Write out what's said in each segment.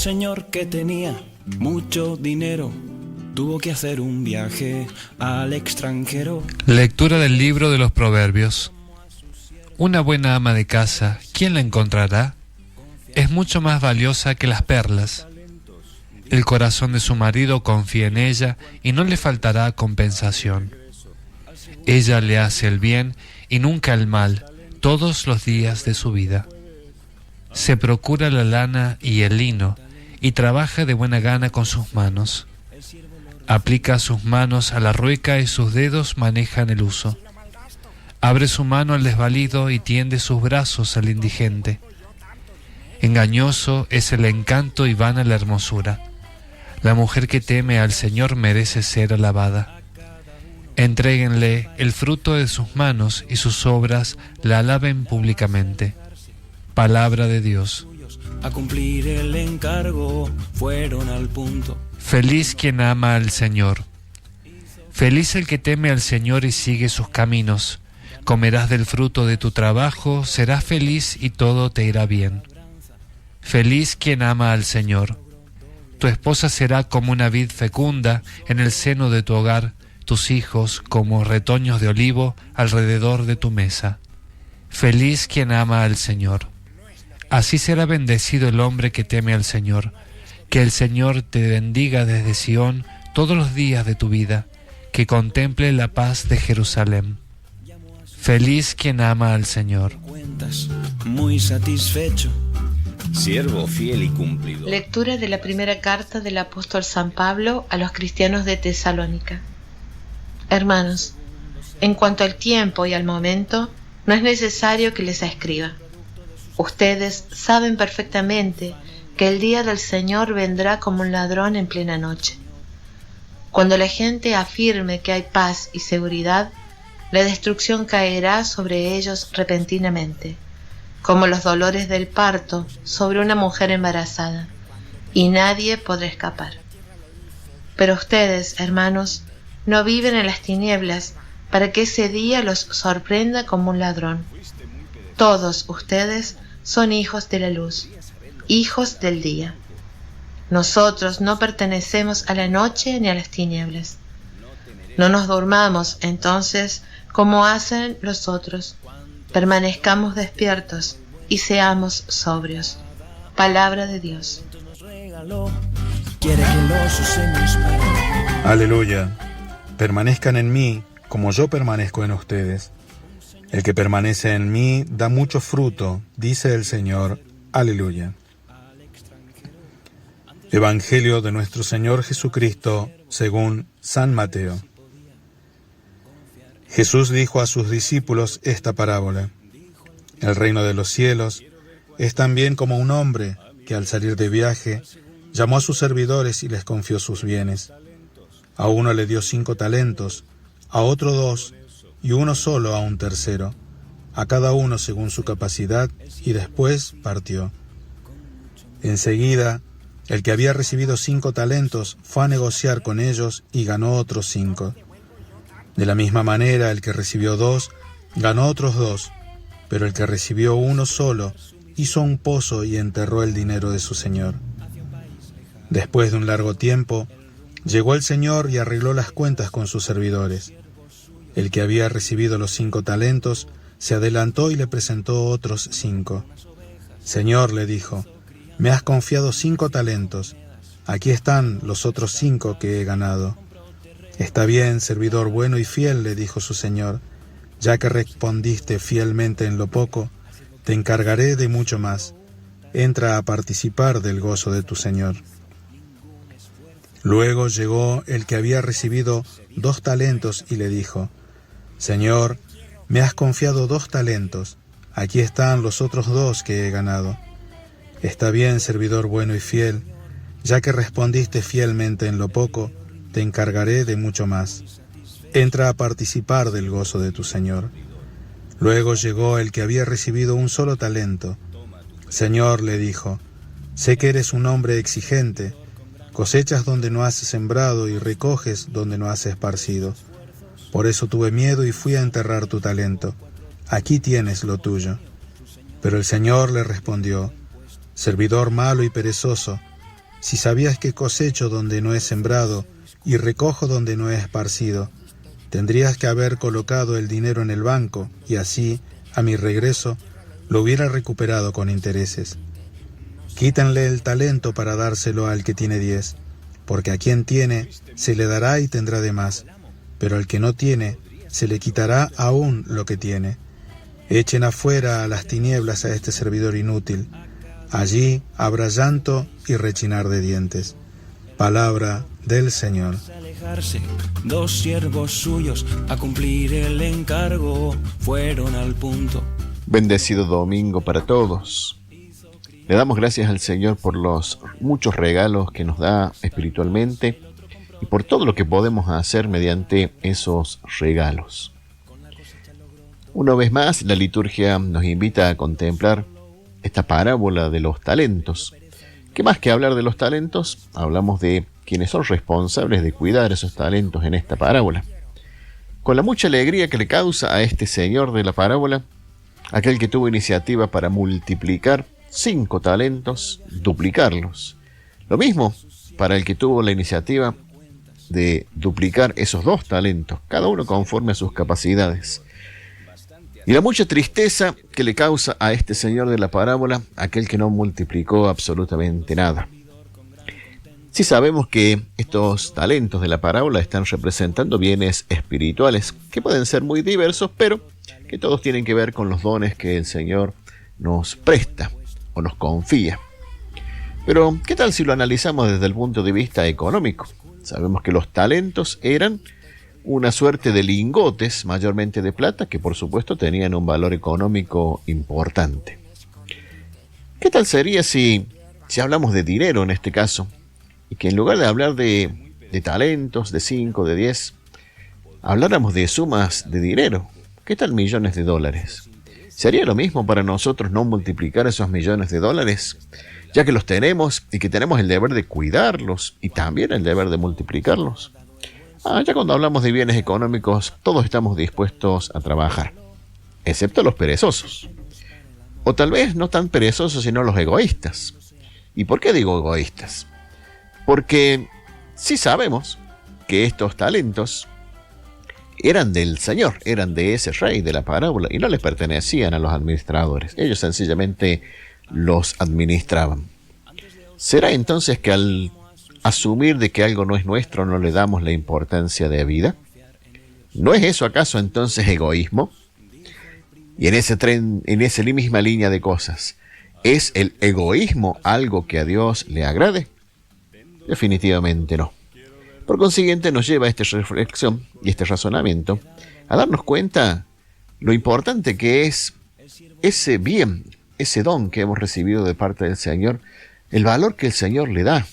señor que tenía mucho dinero tuvo que hacer un viaje al extranjero. Lectura del libro de los Proverbios. Una buena ama de casa, ¿quién la encontrará? Es mucho más valiosa que las perlas. El corazón de su marido confía en ella y no le faltará compensación. Ella le hace el bien y nunca el mal todos los días de su vida. Se procura la lana y el lino y trabaja de buena gana con sus manos. Aplica sus manos a la rueca y sus dedos manejan el uso. Abre su mano al desvalido y tiende sus brazos al indigente. Engañoso es el encanto y vana la hermosura. La mujer que teme al Señor merece ser alabada. Entréguenle el fruto de sus manos y sus obras la alaben públicamente. Palabra de Dios. A cumplir el encargo fueron al punto. Feliz quien ama al Señor. Feliz el que teme al Señor y sigue sus caminos. Comerás del fruto de tu trabajo, serás feliz y todo te irá bien. Feliz quien ama al Señor. Tu esposa será como una vid fecunda en el seno de tu hogar, tus hijos como retoños de olivo alrededor de tu mesa. Feliz quien ama al Señor. Así será bendecido el hombre que teme al Señor. Que el Señor te bendiga desde Sión todos los días de tu vida, que contemple la paz de Jerusalén. Feliz quien ama al Señor. Cuentas, muy satisfecho, siervo fiel y cumplidor. Lectura de la primera carta del apóstol San Pablo a los cristianos de Tesalónica. Hermanos, en cuanto al tiempo y al momento, no es necesario que les escriba. Ustedes saben perfectamente que el día del Señor vendrá como un ladrón en plena noche. Cuando la gente afirme que hay paz y seguridad, la destrucción caerá sobre ellos repentinamente, como los dolores del parto sobre una mujer embarazada, y nadie podrá escapar. Pero ustedes, hermanos, no viven en las tinieblas para que ese día los sorprenda como un ladrón. Todos ustedes son hijos de la luz, hijos del día. Nosotros no pertenecemos a la noche ni a las tinieblas. No nos durmamos, entonces, como hacen los otros. Permanezcamos despiertos y seamos sobrios. Palabra de Dios. Aleluya. Permanezcan en mí como yo permanezco en ustedes. El que permanece en mí da mucho fruto, dice el Señor. Aleluya. Evangelio de nuestro Señor Jesucristo según San Mateo. Jesús dijo a sus discípulos esta parábola. El reino de los cielos es también como un hombre que al salir de viaje llamó a sus servidores y les confió sus bienes. A uno le dio 5 talentos, a otro 2, y uno solo a un tercero, a cada uno según su capacidad, y después partió. Enseguida, el que había recibido 5 talentos fue a negociar con ellos y ganó otros 5. De la misma manera, el que recibió 2 ganó otros 2, pero el que recibió uno solo hizo un pozo y enterró el dinero de su señor. Después de un largo tiempo, llegó el señor y arregló las cuentas con sus servidores. El que había recibido los 5 talentos se adelantó y le presentó otros 5. Señor, le dijo, me has confiado 5 talentos. Aquí están los otros 5 que he ganado. Está bien, servidor bueno y fiel, le dijo su señor. Ya que respondiste fielmente en lo poco, te encargaré de mucho más. Entra a participar del gozo de tu señor. Luego llegó el que había recibido 2 talentos y le dijo, Señor, me has confiado 2 talentos. Aquí están los otros 2 que he ganado. Está bien, servidor bueno y fiel. Ya que respondiste fielmente en lo poco, te encargaré de mucho más. Entra a participar del gozo de tu señor. Luego llegó el que había recibido un solo talento. Señor, le dijo, sé que eres un hombre exigente. Cosechas donde no has sembrado y recoges donde no has esparcido. Por eso tuve miedo y fui a enterrar tu talento. Aquí tienes lo tuyo. Pero el Señor le respondió, servidor malo y perezoso, si sabías que cosecho donde no he sembrado y recojo donde no he esparcido, tendrías que haber colocado el dinero en el banco y así, a mi regreso, lo hubiera recuperado con intereses. Quítanle el talento para dárselo al que tiene 10, porque a quien tiene se le dará y tendrá de más, pero al que no tiene se le quitará aún lo que tiene. Echen afuera a las tinieblas a este servidor inútil. Allí habrá llanto y rechinar de dientes. Palabra del Señor. Alejarse, 2 siervos suyos a cumplir el encargo fueron al punto. Bendecido domingo para todos. Le damos gracias al Señor por los muchos regalos que nos da espiritualmente y por todo lo que podemos hacer mediante esos regalos. Una vez más, la liturgia nos invita a contemplar esta parábola de los talentos. Que más que hablar de los talentos, hablamos de quienes son responsables de cuidar esos talentos en esta parábola. Con la mucha alegría que le causa a este señor de la parábola, aquel que tuvo iniciativa para multiplicar 5 talentos, duplicarlos. Lo mismo para el que tuvo la iniciativa de duplicar esos 2 talentos, cada uno conforme a sus capacidades. Y la mucha tristeza que le causa a este señor de la parábola, aquel que no multiplicó absolutamente nada. Sí sabemos que estos talentos de la parábola están representando bienes espirituales, que pueden ser muy diversos, pero que todos tienen que ver con los dones que el Señor nos presta o nos confía. Pero, ¿qué tal si lo analizamos desde el punto de vista económico? Sabemos que los talentos eran una suerte de lingotes, mayormente de plata, que por supuesto tenían un valor económico importante. ¿Qué tal sería si hablamos de dinero en este caso? Y que en lugar de hablar de talentos, de 5, de 10, habláramos de sumas de dinero. ¿Qué tal millones de dólares? ¿Sería lo mismo para nosotros no multiplicar esos millones de dólares? Ya que los tenemos y que tenemos el deber de cuidarlos y también el deber de multiplicarlos. Ya cuando hablamos de bienes económicos, todos estamos dispuestos a trabajar, excepto los perezosos. O tal vez no tan perezosos, sino los egoístas. ¿Y por qué digo egoístas? Porque sí sabemos que estos talentos eran del Señor, eran de ese rey de la parábola y no les pertenecían a los administradores. Ellos sencillamente los administraban. ¿Será entonces que al asumir de que algo no es nuestro no le damos la importancia debida? ¿No es eso acaso entonces egoísmo? Y en esa misma línea de cosas, ¿es el egoísmo algo que a Dios le agrade? Definitivamente no. Por consiguiente nos lleva esta reflexión y este razonamiento a darnos cuenta lo importante que es ese bien, ese don que hemos recibido de parte del Señor, el valor que el Señor le da.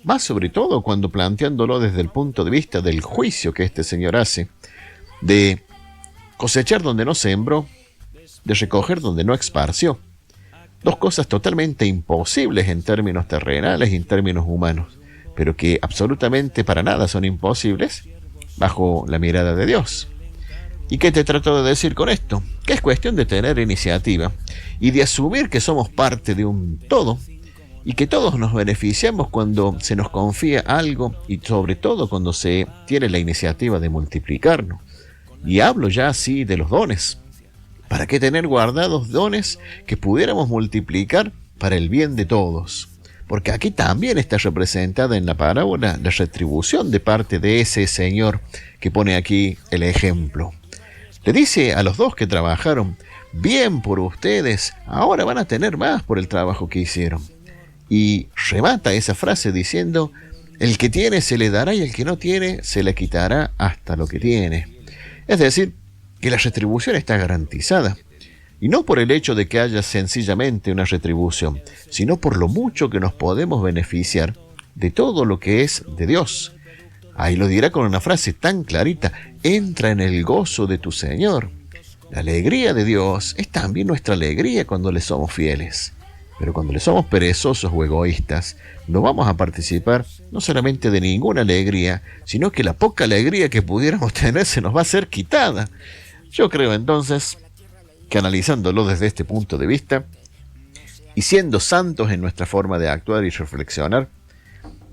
Más sobre todo cuando planteándolo desde el punto de vista del juicio que este Señor hace, de cosechar donde no sembró, de recoger donde no esparció. 2 cosas totalmente imposibles en términos terrenales y en términos humanos, pero que absolutamente para nada son imposibles bajo la mirada de Dios. ¿Y qué te trato de decir con esto? Que es cuestión de tener iniciativa y de asumir que somos parte de un todo, y que todos nos beneficiamos cuando se nos confía algo y sobre todo cuando se tiene la iniciativa de multiplicarnos. Y hablo ya así de los dones. ¿Para qué tener guardados dones que pudiéramos multiplicar para el bien de todos? Porque aquí también está representada en la parábola la retribución de parte de ese Señor que pone aquí el ejemplo. Le dice a los 2 que trabajaron, bien por ustedes, ahora van a tener más por el trabajo que hicieron. Y remata esa frase diciendo, el que tiene se le dará y el que no tiene se le quitará hasta lo que tiene. Es decir, que la retribución está garantizada. Y no por el hecho de que haya sencillamente una retribución, sino por lo mucho que nos podemos beneficiar de todo lo que es de Dios. Ahí lo dirá con una frase tan clarita, entra en el gozo de tu Señor. La alegría de Dios es también nuestra alegría cuando le somos fieles. Pero cuando le somos perezosos o egoístas, no vamos a participar no solamente de ninguna alegría, sino que la poca alegría que pudiéramos tener se nos va a ser quitada. Yo creo entonces que analizándolo desde este punto de vista, y siendo santos en nuestra forma de actuar y reflexionar,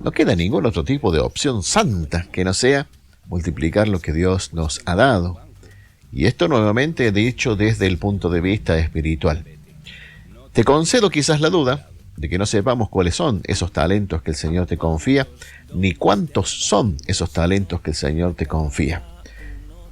no queda ningún otro tipo de opción santa que no sea multiplicar lo que Dios nos ha dado. Y esto nuevamente dicho desde el punto de vista espiritual. Te concedo quizás la duda de que no sepamos cuáles son esos talentos que el Señor te confía, ni cuántos son esos talentos que el Señor te confía.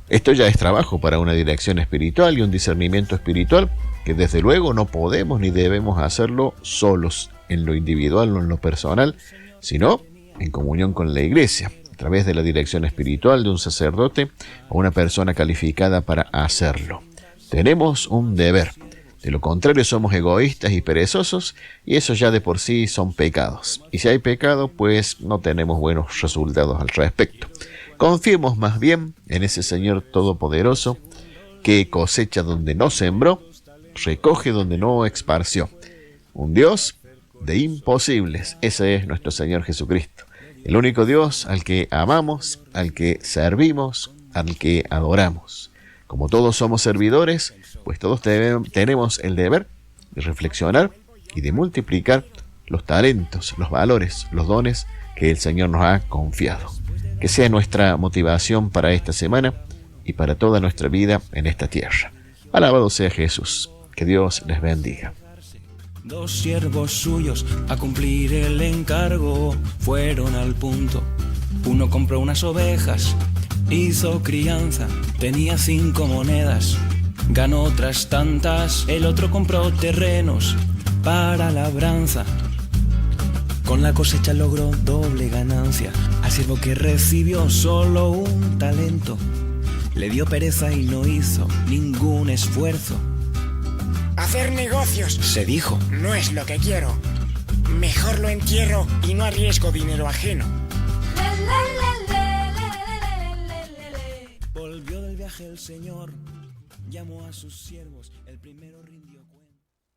Esto ya es trabajo para una dirección espiritual y un discernimiento espiritual que desde luego no podemos ni debemos hacerlo solos, en lo individual o en lo personal, sino en comunión con la Iglesia, a través de la dirección espiritual de un sacerdote o una persona calificada para hacerlo. Tenemos un deber. De lo contrario somos egoístas y perezosos, y eso ya de por sí son pecados. Y si hay pecado, pues no tenemos buenos resultados al respecto. Confiemos más bien en ese Señor Todopoderoso que cosecha donde no sembró, recoge donde no esparció. Un Dios de imposibles. Ese es nuestro Señor Jesucristo. El único Dios al que amamos, al que servimos, al que adoramos. Como todos somos servidores, pues todos tenemos el deber de reflexionar y de multiplicar los talentos, los valores, los dones que el Señor nos ha confiado. Que sea nuestra motivación para esta semana y para toda nuestra vida en esta tierra. Alabado sea Jesús. Que Dios les bendiga. 2 siervos suyos a cumplir el encargo fueron al punto. Uno compró unas ovejas, hizo crianza, tenía 5 monedas, ganó otras tantas. El otro compró terrenos para labranza, con la cosecha logró doble ganancia. Al siervo que recibió solo un talento, le dio pereza y no hizo ningún esfuerzo. Hacer negocios, Se dijo, no es lo que quiero. Mejor lo entierro y no arriesgo dinero ajeno. volvió del viaje el Señor, llamó a sus siervos, el primero rindió cuenta.